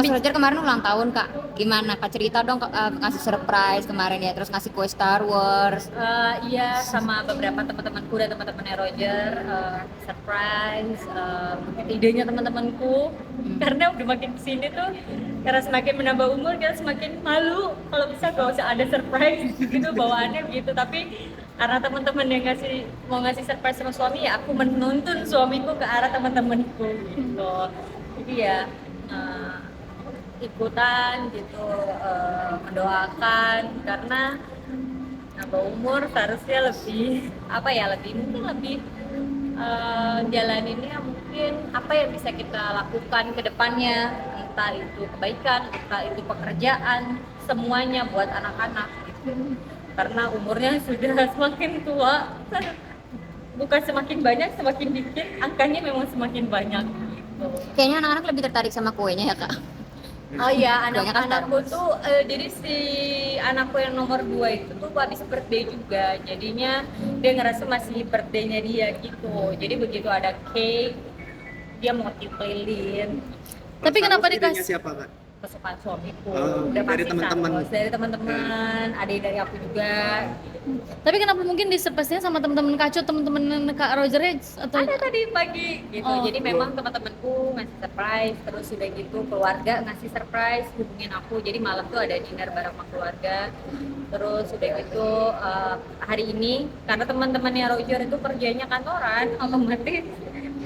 Mas Roger kemarin ulang tahun Kak, gimana Kak, cerita dong ngasih surprise kemarin ya, terus ngasih kue Star Wars. Iya, sama beberapa teman-temanku dan teman-temannya Roger, surprise, idenya teman-temanku. Karena udah makin kesini tuh, karena semakin menambah umur kita semakin malu kalau bisa gak usah ada surprise gitu bawaannya gitu. Tapi karena teman-teman yang mau ngasih surprise sama suami, ya aku menuntun suamiku ke arah teman-temanku gitu. Jadi ya eh, ikutan gitu, mendoakan karena nambah umur seharusnya lebih apa ya, lebih mungkin lebih jalaninnya mungkin apa yang bisa kita lakukan ke depannya, entah itu kebaikan, entah itu pekerjaan, semuanya buat anak-anak gitu. Karena umurnya sudah semakin tua, bukan semakin banyak, semakin dikit, angkanya memang semakin banyak gitu. Kayaknya anak-anak lebih tertarik sama kuenya ya Kak. Oh iya, Kuenya kan Star anak-anakku Wars. tuh, jadi si anakku yang nomor 2 itu tuh habis birthday juga, jadinya dia ngerasa masih birthday-nya dia gitu. Jadi begitu ada cake, dia mau lilin. Tapi Star kenapa Wars idenya dikasih? siapa Kak? Kesukaan suamiku, Oh, udah dari pasti teman-teman. Star Wars. Dari teman-teman, adik dari aku juga. Tapi kenapa mungkin disurprise-nya sama teman-teman Kacut, teman-teman Kak Roger ya? Atau Ada tadi pagi gitu, Oh. jadi memang teman-temanku ngasih surprise, terus udah gitu keluarga ngasih surprise, hubungin aku, jadi malam tuh ada dinner bareng sama keluarga. Terus udah gitu hari ini karena teman-temannya Roger itu kerjanya kantoran, otomatis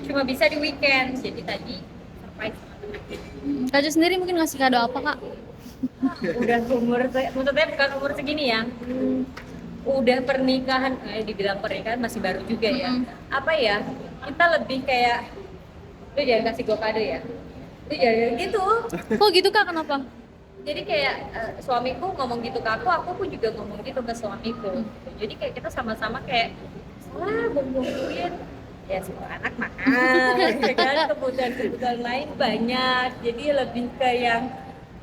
cuma bisa di weekend, jadi tadi surprise sama teman-teman. Kacut sendiri mungkin ngasih kado apa Kak? Udah maksudnya bukan umur segini ya, udah pernikahan, dibilang pernikahan masih baru juga ya. Apa ya, kita lebih kayak lu jangan kasih gue kado ya, lu jangan gitu. Kok gitu Kak, kenapa? Jadi kayak suamiku ngomong gitu ke aku pun juga ngomong gitu ke suamiku. Jadi kayak kita sama-sama kayak salah bumbuin ya, semua anak makan ya kan, kebutuhan lain banyak, jadi lebih ke yang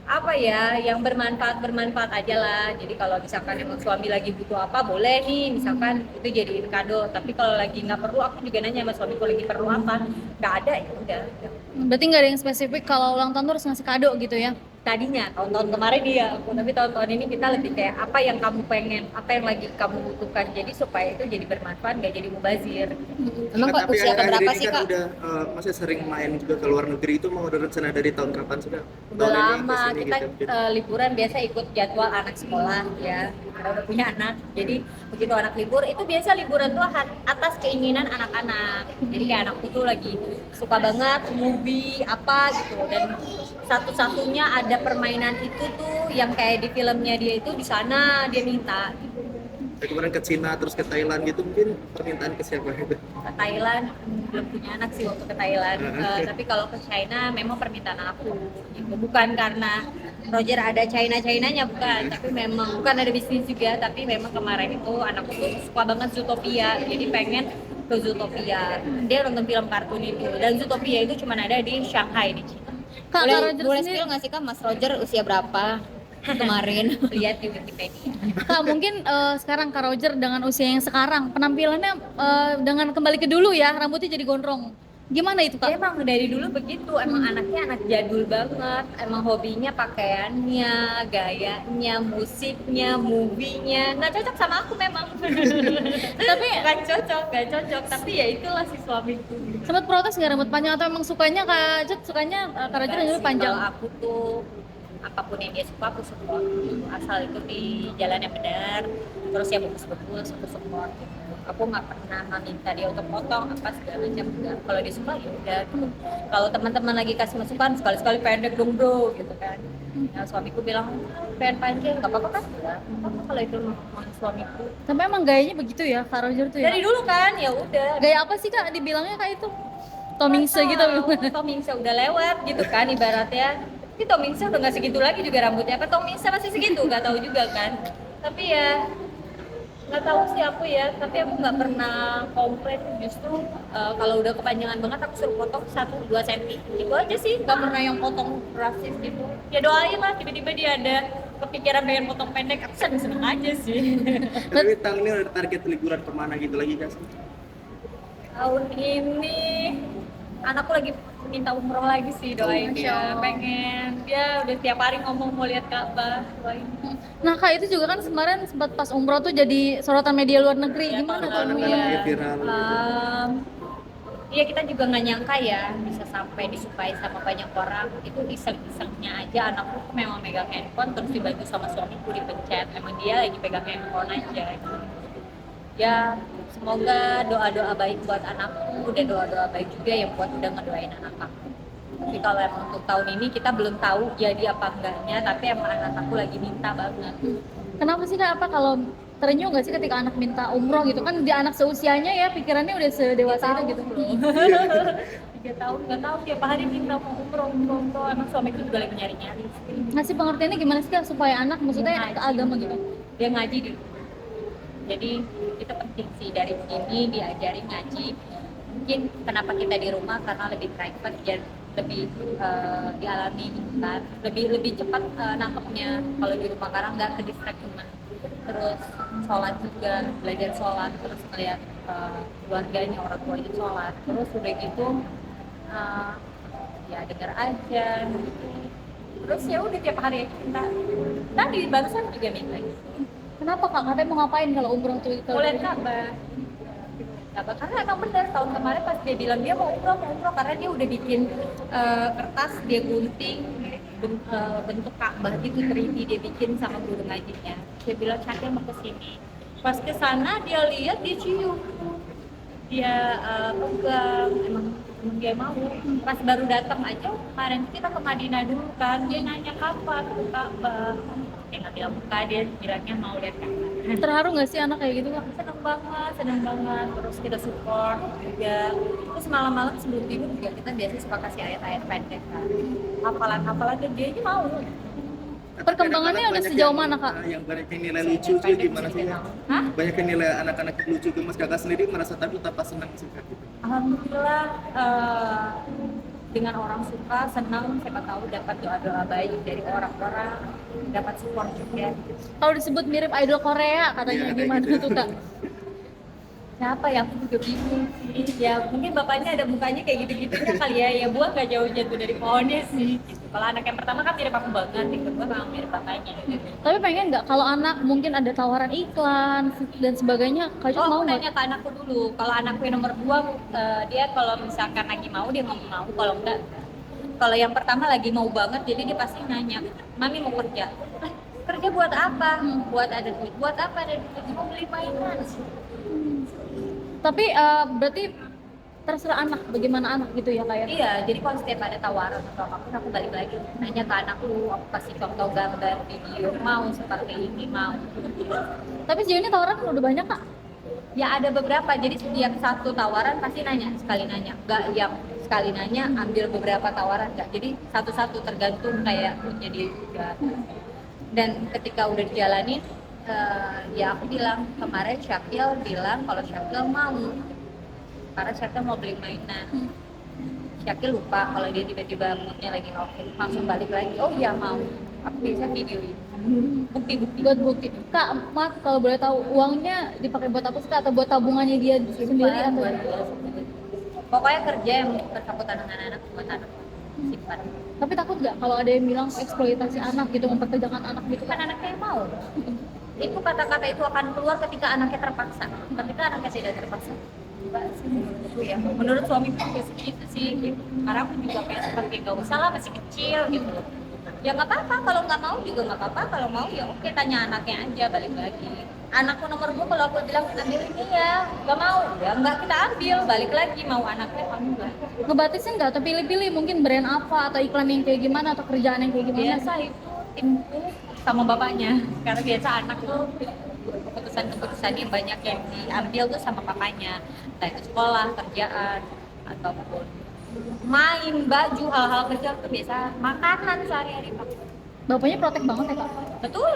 apa ya, yang bermanfaat aja lah. Jadi kalau misalkan emang suami lagi butuh apa boleh nih, misalkan itu jadiin kado. Tapi kalau lagi nggak perlu, aku juga nanya sama suamiku lagi perlu apa, nggak ada ya udah. Berarti nggak ada yang spesifik kalau ulang tahun tuh harus ngasih kado gitu ya? Tadinya tahun-tahun kemarin dia aku, tapi tahun-tahun ini kita lebih kayak apa yang kamu pengen, apa yang lagi kamu butuhkan, jadi supaya itu jadi bermanfaat, nggak jadi mubazir. Emang Kak, kok tapi usia akhir-akhir keberapa ini sih kan Kak? udah masih sering main juga ke luar negeri, itu mau ada rencana dari tahun kapan sudah? Udah Tahun ini lama kesini kita gitu. liburan biasa ikut jadwal anak sekolah ya, karena udah punya anak, jadi begitu anak libur itu biasa liburan tuh atas keinginan anak-anak. Jadi kayak anakku tuh lagi suka banget movie apa gitu, dan satu-satunya ada permainan itu tuh yang kayak di filmnya dia itu, di sana dia minta gitu. Kayak kemarin ke Cina terus ke Thailand gitu, mungkin permintaan ke siapa gitu? Ke Thailand belum punya anak sih waktu ke Thailand. Tapi kalau ke China memang permintaan aku gitu, bukan karena Roger ada China-Chinanya, bukan, tapi memang bukan ada bisnis juga, tapi memang kemarin itu anakku tuh suka banget Zootopia, jadi pengen ke Zootopia. Dia nonton film kartun itu, dan Zootopia itu cuma ada di Shanghai di China. Kak, Boleh Kak Roger boleh sendiri, spill nggak sih Kak, Mas Roger usia berapa kemarin? Lihat di Wikipedia. Kak mungkin sekarang Kak Roger dengan usia yang sekarang penampilannya dengan kembali ke dulu ya, rambutnya jadi gondrong. Gimana itu Dia Kak? emang dari dulu begitu, emang anaknya anak jadul banget, emang hobinya pakaiannya, gayanya, musiknya, movie-nya, nggak cocok sama aku memang. Tapi Nggak cocok, tapi ya itulah si suamiku. sempat protes nggak rambut panjang atau emang sukanya Kak Cut sukanya Kak Roger yang dulu panjang? Kalau aku tuh apapun yang dia suka aku support, asal itu di jalan yang benar, terus ya bagus-bagus aku support gitu. Aku nggak pernah meminta dia untuk potong apa segala macam, enggak. Kalau dia suka ya udah gitu. Kalau teman-teman lagi kasih masukan, sekali-sekali pendek dong bro gitu kan. Nah, suamiku bilang pengen panjang, nggak apa-apa kan? Nggak apa-apa kalau itu mau suamiku. Tapi emang gayanya begitu ya Kak Roger tuh ya? Dari dulu kan ya udah. Gaya apa sih Kak dibilangnya Kak itu? Tomingse gitu. Tomingse udah lewat gitu kan ibaratnya. Tapi Tomingse udah nggak segitu lagi juga rambutnya. Apa Tomingse masih segitu? Nggak tahu juga kan. Tapi ya nggak tahu sih aku ya. Tapi aku nggak pernah komplain, justru kalau udah kepanjangan banget aku suruh potong 1-2 cm. Itu aja sih. Nggak pernah yang potong drastis gitu. Ya doain lah tiba-tiba dia ada kepikiran pengen potong pendek. Aku seneng-seneng aja sih. Tapi tahun ini ada target liburan kemana gitu lagi Kak? Tahun ini anakku lagi minta umroh lagi sih, doain Masya dia. Allah. Pengen dia udah tiap hari ngomong mau lihat Ka'bah, doain. Nah kak itu juga kan kemarin sempat pas umroh tuh jadi sorotan media luar negeri. Ya, Gimana tahun tuh? lalu Anak-anak ya. dia viral. Iya kita juga nggak nyangka ya bisa sampai disukai sama banyak orang. Itu iseng-isengnya aja anakku memang megang handphone terus dibantu sama suamiku dipencet. Emang dia lagi pegang handphone aja. Ya semoga doa-doa baik buat anakku dan doa-doa baik juga yang buat udah ngedoain anak aku. Tapi kalau emang untuk tahun ini kita belum tahu jadi apa enggaknya, tapi emang anak aku lagi minta banget. Kenapa sih kak? Apa kalau terenyuh nggak sih ketika anak minta umroh gitu kan dia anak seusianya ya pikirannya udah sedewasa itu gitu. 3 tahun nggak tahu tiap hari minta mau umroh. Emang suamiku juga lagi nyari-nyari. Ngasih pengertiannya gimana sih kak supaya anak maksudnya Dia ke agama gitu? Dia ngaji di jadi itu penting sih dari sini diajarin ngaji. Mungkin kenapa kita di rumah karena lebih private dan lebih dialami gitu kan, lebih cepat nangkepnya kalau di rumah karena nggak ke distract cuman. Terus sholat juga, belajar sholat, terus melihat keluarganya, orang tuanya sholat, terus udah gitu ya dengar aja gitu. Terus ya udah tiap hari kita tadi barusan juga minta gitu. Kenapa kak? Katanya mau ngapain kalau umroh tuh? Mau lihat Ka'bah. Karena emang benar tahun kemarin pas dia bilang dia mau umroh karena dia udah bikin kertas dia gunting bentuk Ka'bah gitu 3D dia bikin sama guru ngajinya. Dia bilang Syakil mau kesini. Pas kesana dia lihat dia cium, dia pegang emang dia mau. Pas baru datang aja kemarin kita ke Madinah dulu kan dia nanya kapan ke Ka'bah. Dia nggak bilang buka dia bilangnya mau lihat Ka'bah. Terharu nggak sih anak kayak gitu kak? seneng banget terus kita support juga. Terus malam-malam sebelum tidur juga kita biasa suka kasih ayat-ayat pendek kan, hafalan dan dia aja mau. Perkembangannya udah Banyak sejauh yang- mana kak? Yang banyak yang nilai lucu sih gimana sih? Hah? Banyak yang nilai anak-anak yang lucu gemes, kakak sendiri merasa takut apa senang sih kak gitu? Alhamdulillah dengan orang suka senang siapa tahu dapat doa-doa baik dari orang-orang, dapat support juga. Kalau disebut mirip idol Korea katanya Iya, kayak gimana gitu. tuh kak? Siapa yang aku juga bingung sih, ya mungkin bapaknya ada mukanya kayak gitu-gitunya kali ya buah gak jauh jatuh dari pohonnya sih gitu. Kalau anak yang pertama kan mirip aku banget, yang kedua memang mirip bapaknya gitu. Tapi pengen nggak kalau anak mungkin ada tawaran iklan dan sebagainya, kak Jut Oh, mau aku nggak? nanya ke anakku dulu. Kalau anakku yang nomor 2, dia kalau misalkan lagi mau dia ngomong mau. Kalau enggak, kalau yang pertama lagi mau banget, jadi dia pasti nanya, Mami mau kerja. "Lah, kerja buat apa? Buat ada duit. Buat apa ada duit? Mau beli mainan. Tapi berarti terserah anak, bagaimana anak gitu ya kak ya? Iya, jadi kalau setiap ada tawaran atau apapun aku balik lagi nanya ke anakku, aku kasih contoh gambar, video, mau seperti ini, mau. Tapi sejauh ini tawaran udah banyak kak? Ya ada beberapa, jadi setiap satu tawaran pasti nanya, sekali nanya. Enggak yang sekali nanya ambil beberapa tawaran, enggak. Jadi satu-satu tergantung kayak moodnya dia juga. Dan ketika udah dijalanin, ya aku bilang kemarin Syakil bilang kalau Syakil mau, karena Syakil mau beli mainan. Syakil lupa kalau dia tiba-tiba moodnya lagi oke, langsung balik lagi. Oh iya mau, aku bisa videoin. Bukti-bukti. Buat bukti. Kak, maaf kalau boleh tahu uangnya dipakai buat apa sih kak? Atau buat tabungannya dia sendiri atau? Buat dia sendiri. Pokoknya kerja yang bersangkutan dengan anak buat anak simpan. Tapi takut nggak kalau ada yang bilang eksploitasi anak gitu, memperkerjakan anak gitu Kan kan? anaknya yang mau. Itu kata-kata itu akan keluar ketika anaknya terpaksa. Ketika anaknya tidak terpaksa, enggak sih menurutku ya. Menurut suamiku juga segitu sih. Gitu. Karena aku juga kayak seperti nggak usah lah masih kecil gitu. Ya nggak apa-apa. Kalau nggak mau juga nggak apa-apa. Kalau mau ya oke tanya anaknya aja balik lagi. Anakku nomor 2 kalau aku bilang ambil ini ya, nggak mau ya nggak kita ambil balik lagi mau anaknya mau enggak. Ngebatasin nggak? Atau pilih-pilih mungkin brand apa atau iklan yang kayak gimana atau kerjaan yang kayak gimana? Biasa itu timku sama bapaknya karena biasa anak tuh keputusan-keputusan yang banyak yang diambil tuh sama papanya, entah itu sekolah, kerjaan ataupun main, baju, hal-hal kecil tuh biasa makanan sehari-hari Pak. Bapaknya protek banget ya kak? Betul.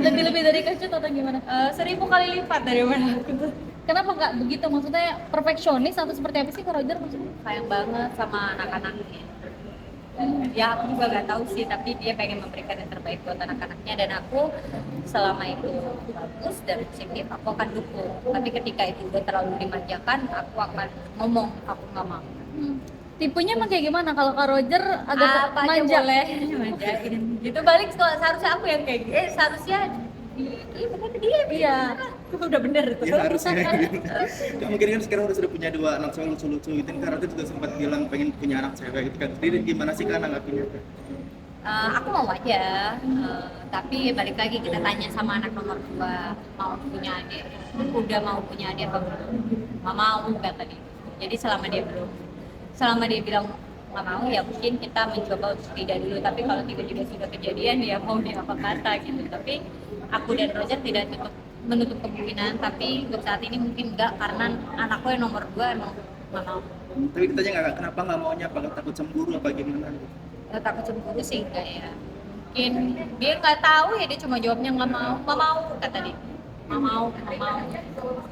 Lebih-lebih dari Kak Jut atau gimana? 1000 kali lipat daripada aku tuh. Kenapa nggak begitu? Maksudnya perfeksionis atau seperti apa sih Kak Roger maksudnya? Sayang banget sama anak-anaknya. Ya aku juga nggak tahu sih, tapi dia pengen memberikan yang terbaik buat anak-anaknya dan aku selama itu bagus dan positif aku akan dukung. Tapi ketika itu udah terlalu dimanjakan, aku akan ngomong aku nggak mau. Tipenya emang kayak gimana? Kalau Kak Roger agak apa aja manja. boleh manjain gitu, balik kalau seharusnya aku yang kayak gitu, seharusnya iya bener dia Iya. udah bener tuh. Ya harusnya gitu. Ya, mungkin kan sekarang udah sudah punya 2 anak cewek lucu-lucu itu kan Ratu juga sempat bilang pengen punya anak cewek gitu kan. Jadi gimana sih kan nanggapinya? Aku mau aja, tapi balik lagi kita tanya sama anak nomor 2 mau punya adik, udah mau punya adik apa belum? Nggak mau kata dia. Jadi selama dia bilang nggak mau ya mungkin kita mencoba untuk tidak dulu. Tapi kalau tiba-tiba sudah kejadian ya mau dia apa kata gitu. Tapi aku dan Roger tidak menutup kemungkinan. Tapi untuk saat ini mungkin enggak karena anakku yang nomor 2 emang nggak mau. Tapi ditanya nggak kenapa nggak maunya, apa takut cemburu apa gimana? Takut cemburu sih enggak ya, mungkin dia nggak tahu ya, dia cuma jawabnya nggak mau kata dia, nggak mau.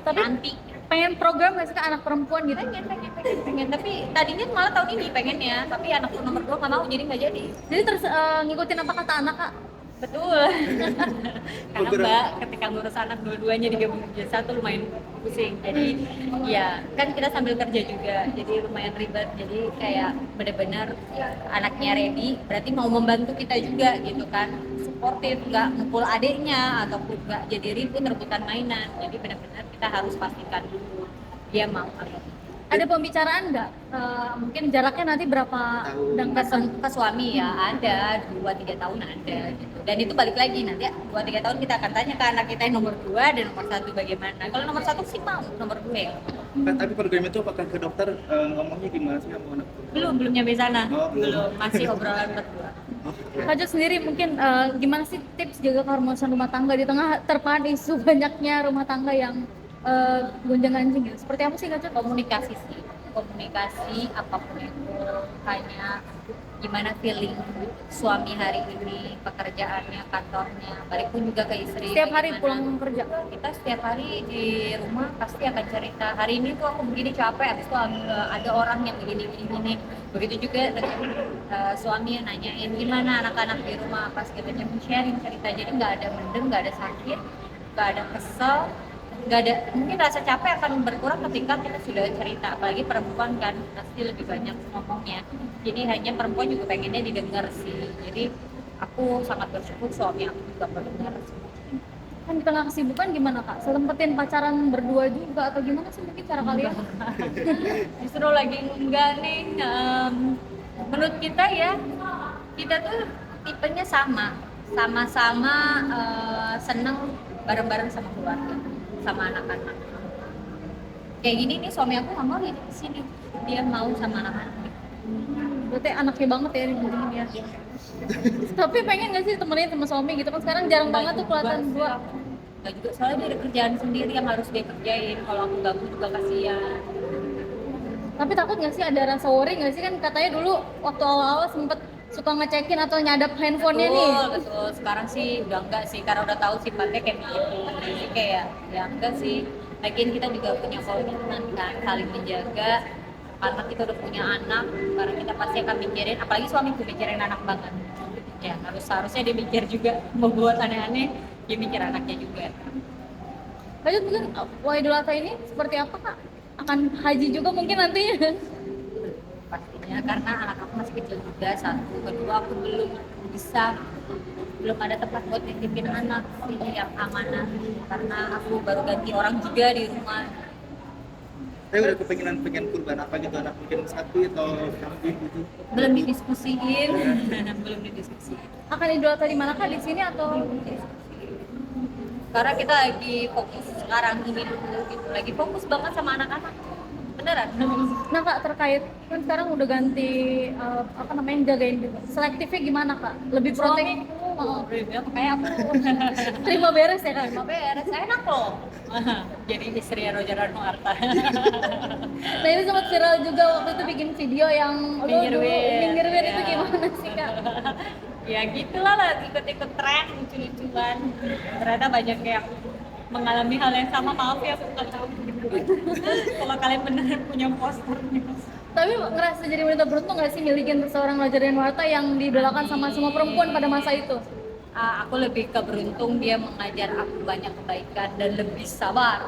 Tapi Nanti pengen program nggak sih Kak anak perempuan gitu? pengen, tapi tadinya malah tahun ini pengennya, tapi anakku nomor 2 nggak mau jadi nggak jadi. Jadi terus ngikutin apa kata anak Kak? Betul. Karena Mbak ketika ngurus anak dua-duanya digabung jadi satu lumayan pusing. Jadi ya kan kita sambil kerja juga, jadi lumayan ribet. Jadi kayak benar-benar anaknya ready, berarti mau membantu kita juga gitu kan. Suportif, nggak mukul adiknya ataupun nggak jadi ribut rebutan mainan. Jadi benar-benar kita harus pastikan dulu dia mau atau Ada pembicaraan nggak? Mungkin jaraknya nanti berapa dan ke suami ya ada 2-3 tahun ada gitu. Dan itu balik lagi nanti 2-3 tahun kita akan tanya ke anak kita yang nomor 2 dan nomor 1 bagaimana. Kalau nomor 1 sih mau, nomor 2 ya. Kan, tapi program itu apakah ke dokter ngomongnya gimana sih sama anak? Belum nyampe sana. Oh, belum. Masih obrolan berdua. Kak Jo sendiri mungkin gimana sih tips jaga keharmonisan rumah tangga di tengah terpaan isu banyaknya rumah tangga yang gonjang-ganjing gitu? Seperti apa sih Kak Jo? Komunikasi apapun itu, hanya gimana feeling suami hari ini, pekerjaannya, kantornya, balik pun juga ke istri. Setiap hari bagaimana. pulang kerja? Kita setiap hari di rumah pasti akan cerita, hari ini tuh aku begini capek, habis itu ada orang yang begini. Begitu juga dengan suami yang nanyain gimana anak-anak di rumah, pas kita sharing cerita, jadi nggak ada mendem, nggak ada sakit, nggak ada kesel, nggak ada, mungkin rasa capek akan berkurang ketika kita sudah cerita, apalagi perempuan kan pasti lebih banyak ngomongnya, jadi hanya perempuan juga pengennya didengar sih. Jadi aku sangat bersyukur suami aku juga mendengar. Kan di tengah kesibukan gimana Kak? Sempetin pacaran berdua juga atau gimana sih mungkin cara kalian? Justru lagi enggak nih, menurut kita ya, kita tuh tipenya sama-sama seneng bareng-bareng sama keluarga, sama anak-anak. Kayak gini nih suami aku nggak mau di sini, dia mau sama anak-anak. Berarti anaknya banget ya dibandingin ya. Tapi pengen gak sih temenin sama suami gitu kan sekarang jarang banget tuh kelihatan berdua. Nggak juga, soalnya dia ada kerjaan sendiri yang harus dia kerjain, kalau aku gabung juga kasihan. Tapi takut gak sih ada rasa worry gak sih, kan katanya dulu waktu awal-awal sempet suka ngecekin atau nyadap handphonenya nih. Betul, sekarang sih udah enggak sih, karena udah tahu sifatnya kayak gitu. Jadi kayak ya enggak sih, lagian kita juga punya komitmen kan, saling menjaga. Karena kita udah punya anak, karena kita pasti akan mikirin, apalagi suamiku mikirin anak banget. Ya harusnya dia mikir juga, mau buat aneh-aneh, dia mikir anaknya juga. Lanjut mungkin Idul Adha ini seperti apa Kak? Akan haji juga mungkin nantinya? Pastinya karena anak aku masih kecil juga, satu, kedua aku belum ada tempat buat nitipin anak sih yang amanah, karena aku baru ganti orang juga di rumah. Saya udah pengen kurban apa gitu, anak mungkin sapi atau kambing gitu. Belum didiskusiin. Akan Idul Adha di mana Kak? Di sini atau? Karena kita lagi fokus sekarang ini dulu gitu, lagi fokus banget sama anak-anak. Beneran. Nah Kak, terkait kan sekarang udah ganti jagain gitu. Selektifnya gimana Kak? Lebih protek? Kayak aku. Terima beres ya Kak? Mau beres, enak loh. Jadi istri Roger Arnuarta. Nah ini sempat viral juga waktu itu bikin video yang minggir wir itu ya. gimana sih Kak? Ya gitulah ikut-ikut tren, lucu-lucuan. Ternyata banyak yang mengalami hal yang sama, maaf ya aku nggak tahu. Kalau kalian beneran punya posternya. Tapi ngerasa jadi wanita beruntung nggak sih milikin seorang Roger Arnuarta yang didolakan sama semua perempuan pada masa itu? Aku lebih ke beruntung, dia mengajar aku banyak kebaikan dan lebih sabar.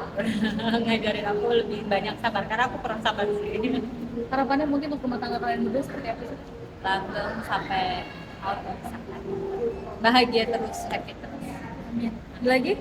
Ngajarin aku lebih banyak sabar, karena aku kurang sabar sih. harapannya mungkin untuk rumah tangga kalian berdua seperti apa sih? Langgeng sampai out of sana. Bahagia terus, happy terus. Amin. Ada lagi?